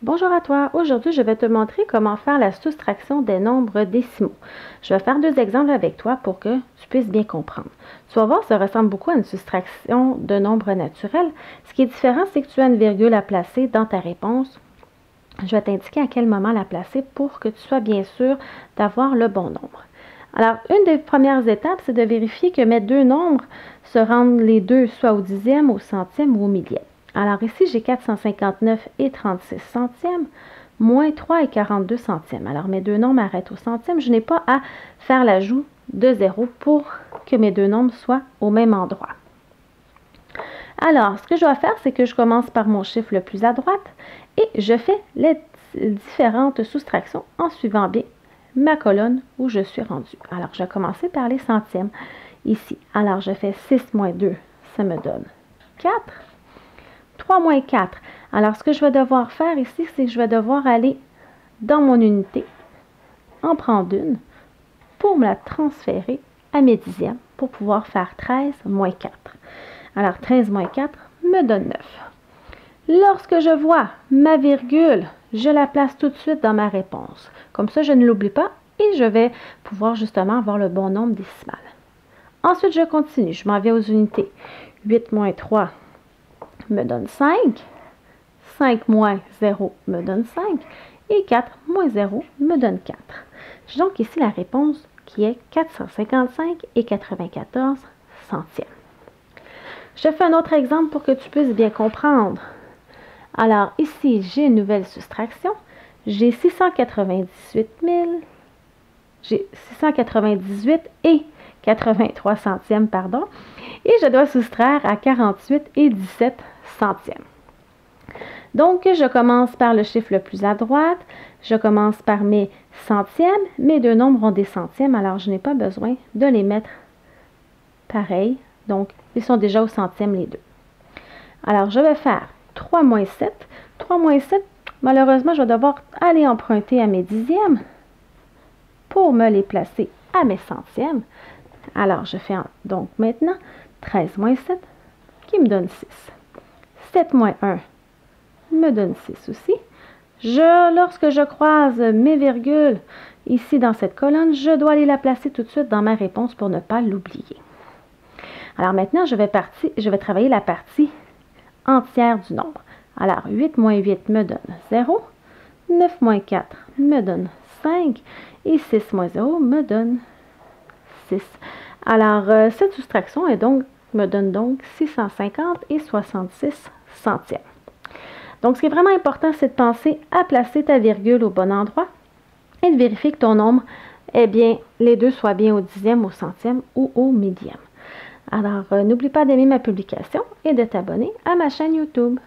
Bonjour à toi. Aujourd'hui, je vais te montrer comment faire la soustraction des nombres décimaux. Je vais faire deux exemples avec toi pour que tu puisses bien comprendre. Tu vas voir, ça ressemble beaucoup à une soustraction de nombres naturels. Ce qui est différent, c'est que tu as une virgule à placer dans ta réponse. Je vais t'indiquer à quel moment la placer pour que tu sois bien sûr d'avoir le bon nombre. Alors, une des premières étapes, c'est de vérifier que mes deux nombres se rendent les deux soit au dixième, au centième ou au millième. Alors ici, j'ai 459 et 36 centièmes, moins 3 et 42 centièmes. Alors mes deux nombres arrêtent au centième. Je n'ai pas à faire l'ajout de 0 pour que mes deux nombres soient au même endroit. Alors, ce que je dois faire, c'est que je commence par mon chiffre le plus à droite et je fais les différentes soustractions en suivant bien ma colonne où je suis rendue. Alors, je vais commencer par les centièmes ici. Alors, je fais 6 moins 2, ça me donne 4. 3 moins 4. Alors, ce que je vais devoir faire ici, c'est que je vais devoir aller dans mon unité, en prendre une, pour me la transférer à mes dixièmes, pour pouvoir faire 13 moins 4. Alors, 13 moins 4 me donne 9. Lorsque je vois ma virgule, je la place tout de suite dans ma réponse. Comme ça, je ne l'oublie pas et je vais pouvoir justement avoir le bon nombre décimal. Ensuite, je continue. Je m'en vais aux unités. 8 moins 3 me donne 5. 5 moins 0 me donne 5. Et 4 moins 0 me donne 4. J'ai donc ici la réponse qui est 455 et 94 centièmes. Je fais un autre exemple pour que tu puisses bien comprendre. Alors ici, j'ai une nouvelle soustraction. J'ai 698 et 83 centièmes, pardon. Et je dois soustraire à 48 et 17 centièmes. Donc, je commence par le chiffre le plus à droite. Je commence par mes centièmes. Mes deux nombres ont des centièmes, alors je n'ai pas besoin de les mettre pareil. Donc, ils sont déjà au centième les deux. Alors, je vais faire 3 moins 7. 3 moins 7, malheureusement, je vais devoir aller emprunter à mes dixièmes pour me les placer à mes centièmes. Alors, je fais donc maintenant 13 moins 7 qui me donne 6. 7 moins 1 me donne 6 aussi. Lorsque je croise mes virgules ici dans cette colonne, je dois aller la placer tout de suite dans ma réponse pour ne pas l'oublier. Alors maintenant, je vais travailler la partie entière du nombre. Alors, 8 moins 8 me donne 0. 9 moins 4 me donne 5. Et 6 moins 0 me donne 6. Alors, cette soustraction me donne donc 650 et 66 centièmes. Donc, ce qui est vraiment important, c'est de penser à placer ta virgule au bon endroit et de vérifier que ton nombre, les deux soient bien au dixième, au centième ou au millième. Alors, n'oublie pas d'aimer ma publication et de t'abonner à ma chaîne YouTube.